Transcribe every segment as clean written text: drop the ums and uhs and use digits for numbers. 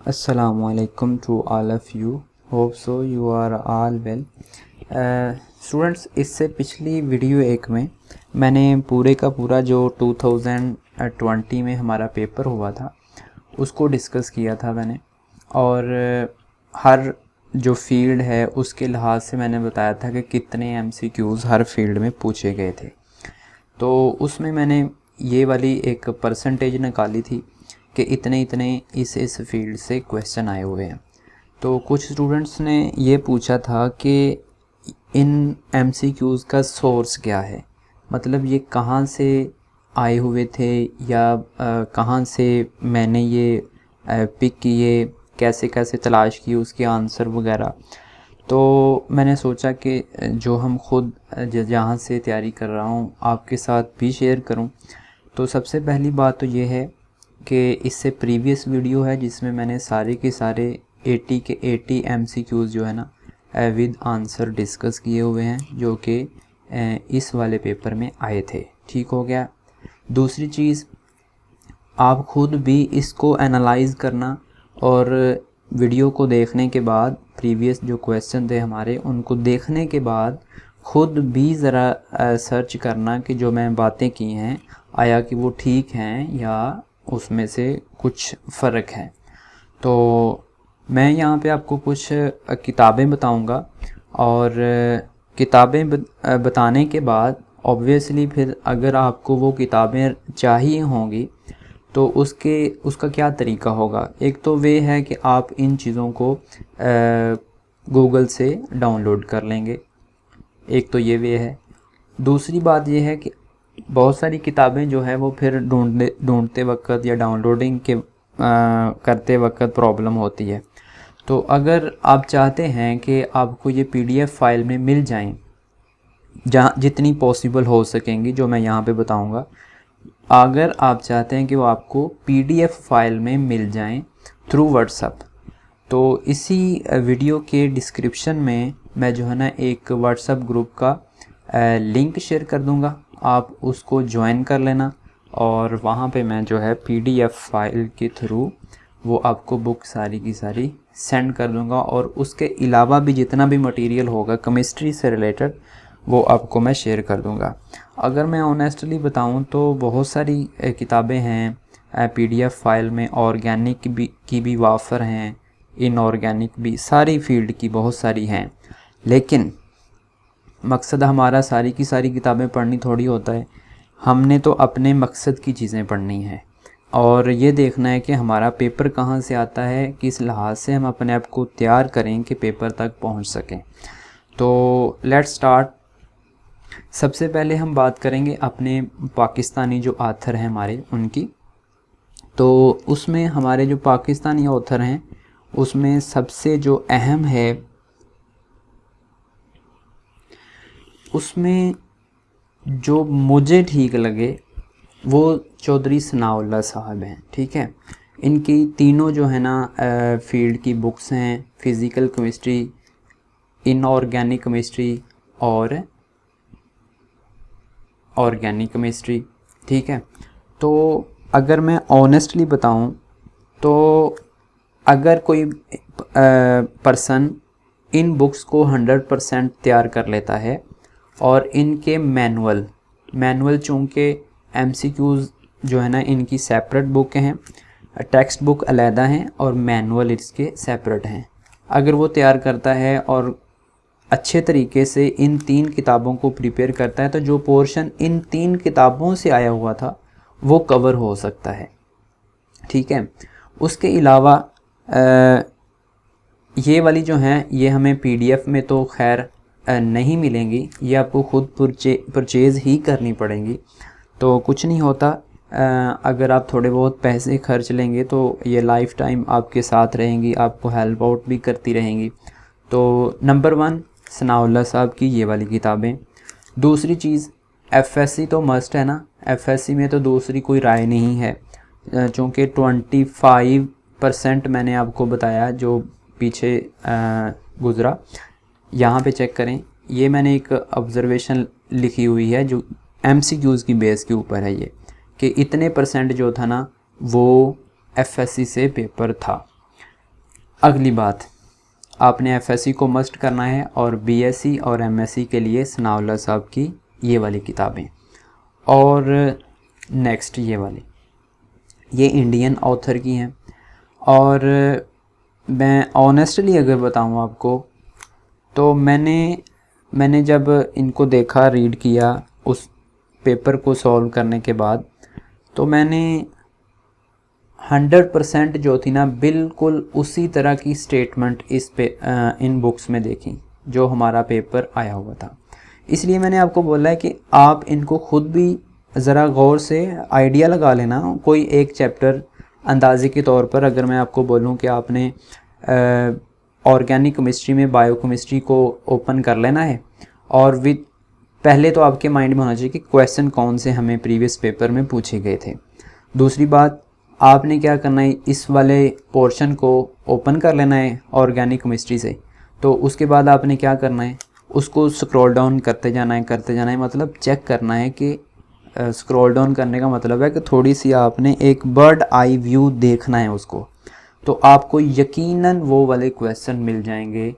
Assalamualaikum to all of you. Hope so you are all well. Students, इससे पिछली video एक में मैंने पूरे का पूरा जो 2020 में हमारा पेपर हुआ था उसको डिस्कस किया था मैंने, और हर जो फील्ड है उसके लिहाज से मैंने बताया था कि कितने MCQs हर फील्ड में पूछे गए थे। तो उसमें मैंने ये वाली एक परसेंटेज निकाली थी कि इतने इतने इस फील्ड से क्वेश्चन आए हुए हैं। तो कुछ स्टूडेंट्स ने ये पूछा था कि इन MCQs का सोर्स क्या है, मतलब ये कहाँ से आए हुए थे या कहाँ से मैंने ये पिक किए, कैसे कैसे तलाश की उसके आंसर वगैरह। तो मैंने सोचा कि जो हम खुद जहाँ से तैयारी कर रहा हूँ आपके साथ भी शेयर करूँ। तो सबसे पहली बात तो ये है कि इससे प्रीवियस वीडियो है जिसमें मैंने सारे के सारे 80 के 80 MCQs जो है ना विद आंसर डिस्कस किए हुए हैं, जो कि इस वाले पेपर में आए थे। ठीक हो गया। दूसरी चीज़, आप खुद भी इसको एनालाइज़ करना और वीडियो को देखने के बाद प्रीवियस जो क्वेश्चन थे हमारे उनको देखने के बाद खुद भी ज़रा सर्च करना कि जो मैं बातें की हैं आया कि वो ठीक हैं या उसमें से कुछ फ़र्क है। तो मैं यहाँ पे आपको कुछ किताबें बताऊँगा, और किताबें बताने के बाद ऑब्वियसली फिर अगर आपको वो किताबें चाहिए होंगी तो उसका क्या तरीका होगा। एक तो वे है कि आप इन चीज़ों को गूगल से डाउनलोड कर लेंगे, एक तो ये वे है। दूसरी बात ये है कि बहुत सारी किताबें जो है वो फिर ढूंढते वक्त या डाउनलोडिंग के करते वक्त प्रॉब्लम होती है। तो अगर आप चाहते हैं कि आपको ये PDF फाइल में मिल जाएं, जहाँ जितनी पॉसिबल हो सकेंगी जो मैं यहाँ पे बताऊँगा, अगर आप चाहते हैं कि वो आपको PDF फाइल में मिल जाएं थ्रू व्हाट्सएप, तो इसी वीडियो के डिस्क्रिप्शन में मैं जो है ना एक व्हाट्सएप ग्रुप का लिंक शेयर कर दूंगा, आप उसको ज्वाइन कर लेना, और वहाँ पे मैं जो है PDF फाइल के थ्रू वो आपको बुक सारी की सारी सेंड कर दूंगा, और उसके अलावा भी जितना भी मटेरियल होगा केमिस्ट्री से रिलेटेड वो आपको मैं शेयर कर दूंगा। अगर मैं ऑनेस्टली बताऊं तो बहुत सारी किताबें हैं PDF फाइल में, ऑर्गेनिक की भी वाफर हैं, इनऑर्गेनिक भी, सारी फील्ड की बहुत सारी हैं। लेकिन मकसद हमारा सारी की सारी किताबें पढ़नी थोड़ी होता है, हमने तो अपने मकसद की चीज़ें पढ़नी है और ये देखना है कि हमारा पेपर कहाँ से आता है, किस लिहाज से हम अपने आप को तैयार करें कि पेपर तक पहुँच सकें। तो लेट्स स्टार्ट। सबसे पहले हम बात करेंगे अपने पाकिस्तानी जो ऑथर हैं हमारे उनकी। तो उसमें हमारे जो पाकिस्तानी ऑथर हैं उसमें सबसे जो अहम है उसमें जो मुझे ठीक लगे वो चौधरी सनाउल्लाह साहब हैं। ठीक है, इनकी तीनों जो है ना फील्ड की बुक्स हैं, फिज़िकल केमिस्ट्री, इनऑर्गेनिक केमिस्ट्री और ऑर्गेनिक केमिस्ट्री। ठीक है, तो अगर मैं ऑनेस्टली बताऊं तो अगर कोई पर्सन इन बुक्स को 100% तैयार कर लेता है और इनके मैनुअल चूँकि MCQs जो है ना इनकी सेपरेट बुक हैं, टेक्स्ट बुक अलहदा हैं और मैनुअल इसके सेपरेट हैं, अगर वो तैयार करता है और अच्छे तरीके से इन 3 किताबों को प्रिपेयर करता है तो जो पोर्शन इन 3 किताबों से आया हुआ था वो कवर हो सकता है। ठीक है, उसके अलावा ये वाली जो हैं ये हमें PDF में तो खैर नहीं मिलेंगी, ये आपको खुद परचेज़ ही करनी पड़ेंगी। तो कुछ नहीं होता, अगर आप थोड़े बहुत पैसे खर्च लेंगे तो ये लाइफ टाइम आपके साथ रहेंगी, आपको हेल्प आउट भी करती रहेंगी। तो नंबर 1 सनाउल्लाह साहब की ये वाली किताबें। दूसरी चीज़, FSC तो मस्ट है ना, FSC में तो दूसरी कोई राय नहीं है, चूँकि 25% मैंने आपको बताया जो पीछे गुज़रा। यहाँ पे चेक करें, ये मैंने एक ऑब्ज़र्वेशन लिखी हुई है जो MCQs की बेस के ऊपर है, ये कि इतने % जो था ना वो FSC से पेपर था। अगली बात, आपने एफएससी को मस्ट करना है और बीएससी और एमएससी के लिए सनाउल्लाह साहब की ये वाली किताबें। और नेक्स्ट ये वाली, ये इंडियन ऑथर की हैं। और मैं ऑनेस्टली अगर बताऊँ आपको, तो मैंने जब इनको देखा, रीड किया, उस पेपर को सॉल्व करने के बाद, तो मैंने 100% जो थी ना, बिल्कुल उसी तरह की स्टेटमेंट इन बुक्स में देखी जो हमारा पेपर आया हुआ था। इसलिए मैंने आपको बोला है कि आप इनको खुद भी ज़रा गौर से आइडिया लगा लेना। कोई एक चैप्टर अंदाजे के तौर पर अगर मैं आपको बोलूं कि आपने ऑर्गेनिक केमिस्ट्री में बायोकेमिस्ट्री को ओपन कर लेना है, और विद पहले तो आपके माइंड में होना चाहिए कि क्वेश्चन कौन से हमें प्रीवियस पेपर में पूछे गए थे। दूसरी बात, आपने क्या करना है, इस वाले पोर्शन को ओपन कर लेना है ऑर्गेनिक केमिस्ट्री से। तो उसके बाद आपने क्या करना है, उसको स्क्रॉल डाउन करते जाना है, मतलब चेक करना है कि स्क्रॉल डाउन करने का मतलब है कि थोड़ी सी आपने एक बर्ड आई व्यू देखना है उसको, तो आपको यकीनन वो वाले क्वेश्चन मिल जाएंगे।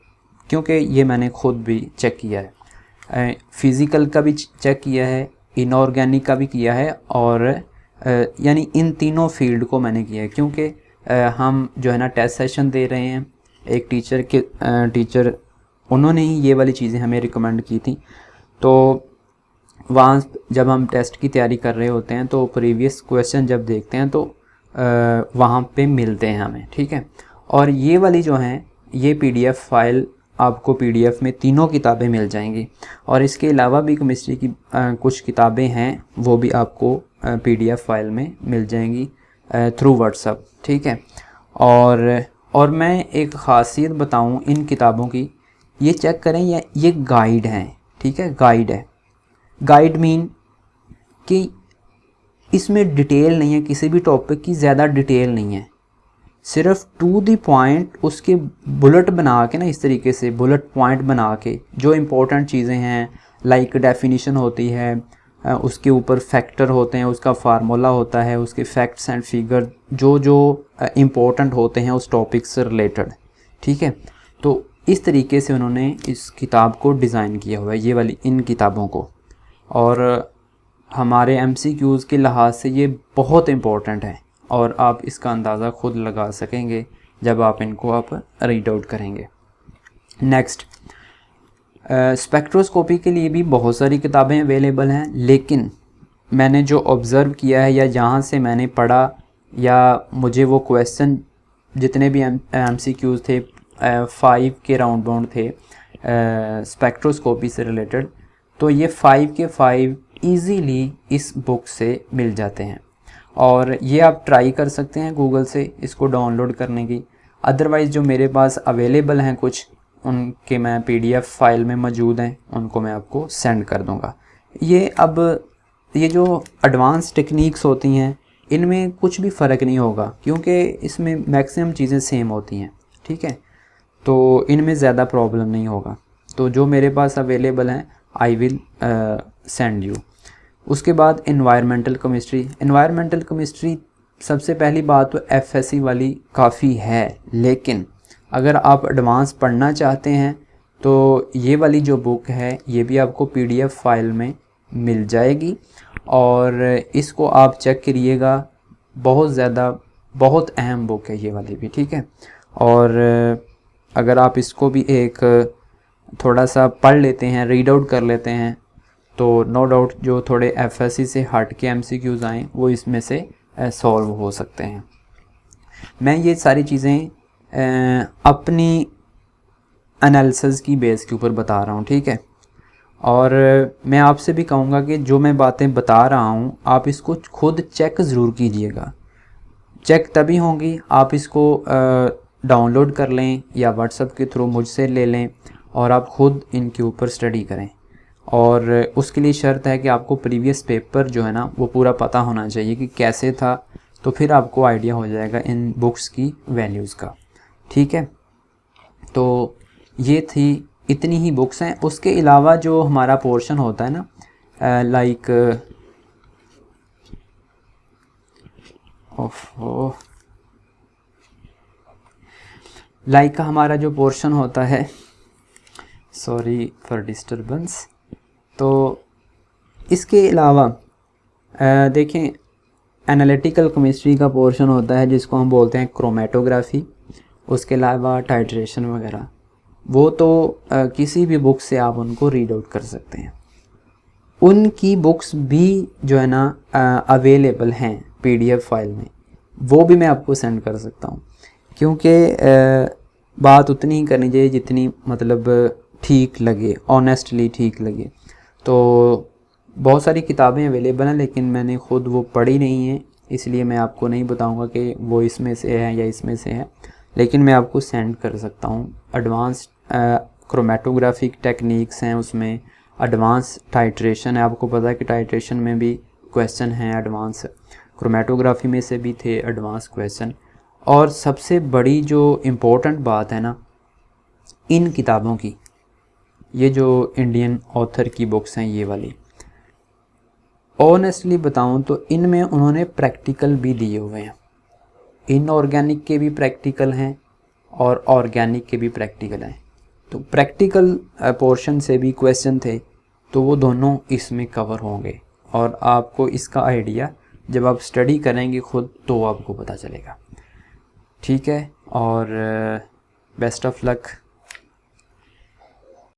क्योंकि ये मैंने खुद भी चेक किया है, फिज़िकल का भी चेक किया है, इनऑर्गेनिक का भी किया है, और यानी इन तीनों फील्ड को मैंने किया है। क्योंकि हम जो है ना टेस्ट सेशन दे रहे हैं, एक टीचर उन्होंने ही ये वाली चीज़ें हमें रिकमेंड की थी। तो वहाँ जब हम टेस्ट की तैयारी कर रहे होते हैं तो प्रीवियस क्वेश्चन जब देखते हैं तो वहाँ पे मिलते हैं हमें, ठीक है। और ये वाली जो हैं, ये पीडीएफ फाइल आपको पीडीएफ में तीनों किताबें मिल जाएंगी। और इसके अलावा भी केमिस्ट्री की कुछ किताबें हैं, वो भी आपको पीडीएफ फाइल में मिल जाएंगी थ्रू व्हाट्सएप, ठीक है। और मैं एक ख़ासियत बताऊं इन किताबों की, ये चेक करें, ये गाइड हैं, ठीक है, गाइड है। गाइड मीन कि इसमें डिटेल नहीं है, किसी भी टॉपिक की ज़्यादा डिटेल नहीं है, सिर्फ टू द पॉइंट उसके बुलेट बना के ना, इस तरीके से बुलेट पॉइंट बना के जो इम्पोर्टेंट चीज़ें हैं, लाइक डेफिनेशन होती है, उसके ऊपर फैक्टर होते हैं, उसका फार्मूला होता है, उसके फैक्ट्स एंड फिगर जो जो इम्पोर्टेंट होते हैं उस टॉपिक से रिलेटेड, ठीक है। तो इस तरीके से उन्होंने इस किताब को डिज़ाइन किया हुआ है, ये वाली इन किताबों को। और हमारे एमसीक्यूज़ के लिहाज से ये बहुत इम्पोर्टेंट है, और आप इसका अंदाज़ा खुद लगा सकेंगे जब आप इनको आप रीड आउट करेंगे। नेक्स्ट, स्पेक्ट्रोस्कोपी के लिए भी बहुत सारी किताबें अवेलेबल हैं, लेकिन मैंने जो ऑब्ज़र्व किया है या जहाँ से मैंने पढ़ा, या मुझे वो क्वेश्चन जितने भी एमसीक्यूज़ थे 5 के राउंड बाउंड थे स्पेक्ट्रोस्कोपी से रिलेटेड, तो ये 5 के 5 ईज़िली इस बुक से मिल जाते हैं। और ये आप ट्राई कर सकते हैं गूगल से इसको डाउनलोड करने की। अदरवाइज़ जो मेरे पास अवेलेबल हैं कुछ, उनके मैं पीडीएफ फाइल में मौजूद हैं, उनको मैं आपको सेंड कर दूंगा। ये जो एडवांस टेक्निक्स होती हैं, इनमें कुछ भी फ़र्क नहीं होगा, क्योंकि इसमें मैक्सिमम चीज़ें सेम होती हैं, ठीक है। तो इनमें ज़्यादा प्रॉब्लम नहीं होगा। तो जो मेरे पास अवेलेबल हैं आई विल सेंड यू। उसके बाद एनवायरमेंटल केमिस्ट्री सबसे पहली बात तो एफएससी वाली काफ़ी है, लेकिन अगर आप एडवांस पढ़ना चाहते हैं तो ये वाली जो बुक है ये भी आपको पीडीएफ फाइल में मिल जाएगी, और इसको आप चेक करिएगा। बहुत अहम बुक है ये वाली भी, ठीक है। और अगर आप इसको भी एक थोड़ा सा पढ़ लेते हैं, रीड आउट कर लेते हैं, तो नो डाउट जो थोड़े एफएससी से हट के एमसीक्यूज़ आएँ वो इसमें से सॉल्व हो सकते हैं। मैं ये सारी चीज़ें अपनी एनालिसिस की बेस के ऊपर बता रहा हूँ, ठीक है। और मैं आपसे भी कहूँगा कि जो मैं बातें बता रहा हूँ आप इसको खुद चेक ज़रूर कीजिएगा। चेक तभी होंगी आप इसको डाउनलोड कर लें या व्हाट्सएप के थ्रू मुझसे ले लें, और आप खुद इनके ऊपर स्टडी करें। और उसके लिए शर्त है कि आपको प्रीवियस पेपर जो है ना वो पूरा पता होना चाहिए कि कैसे था, तो फिर आपको आइडिया हो जाएगा इन बुक्स की वैल्यूज़ का, ठीक है। तो ये थी, इतनी ही बुक्स हैं। उसके अलावा जो हमारा पोर्शन होता है ना, लाइक लाइक का हमारा जो पोर्शन होता है, सॉरी फॉर डिस्टरबेंस। तो इसके अलावा देखें, एनालिटिकल केमिस्ट्री का पोर्शन होता है जिसको हम बोलते हैं क्रोमेटोग्राफी, उसके अलावा टाइट्रेशन वगैरह। वो तो किसी भी बुक से आप उनको रीड आउट कर सकते हैं। उनकी बुक्स भी जो है ना अवेलेबल हैं पीडीएफ फाइल में, वो भी मैं आपको सेंड कर सकता हूँ, क्योंकि बात उतनी ही करनी चाहिए जितनी मतलब ठीक लगे, ऑनेस्टली ठीक लगे। तो बहुत सारी किताबें अवेलेबल हैं, लेकिन मैंने ख़ुद वो पढ़ी नहीं है, इसलिए मैं आपको नहीं बताऊंगा कि वो इसमें से है या इसमें से है, लेकिन मैं आपको सेंड कर सकता हूँ। एडवांस क्रोमेटोग्राफिक टेक्निक्स हैं उसमें, एडवांस टाइट्रेशन है, आपको पता है कि टाइट्रेशन में भी क्वेश्चन हैं एडवांस, क्रोमेटोग्राफी में से भी थे एडवांस क्वेश्चन। और सबसे बड़ी जो इम्पोर्टेंट बात है ना इन किताबों की, ये जो इंडियन ऑथर की बुक्स हैं ये वाली, ऑनेस्टली बताऊं तो इनमें उन्होंने प्रैक्टिकल भी दिए हुए हैं। इनऑर्गेनिक के भी प्रैक्टिकल हैं और ऑर्गेनिक के भी प्रैक्टिकल हैं। तो प्रैक्टिकल पोर्शन से भी क्वेश्चन थे, तो वो दोनों इसमें कवर होंगे, और आपको इसका आइडिया जब आप स्टडी करेंगे खुद तो आपको पता चलेगा। ठीक है, और बेस्ट ऑफ लक।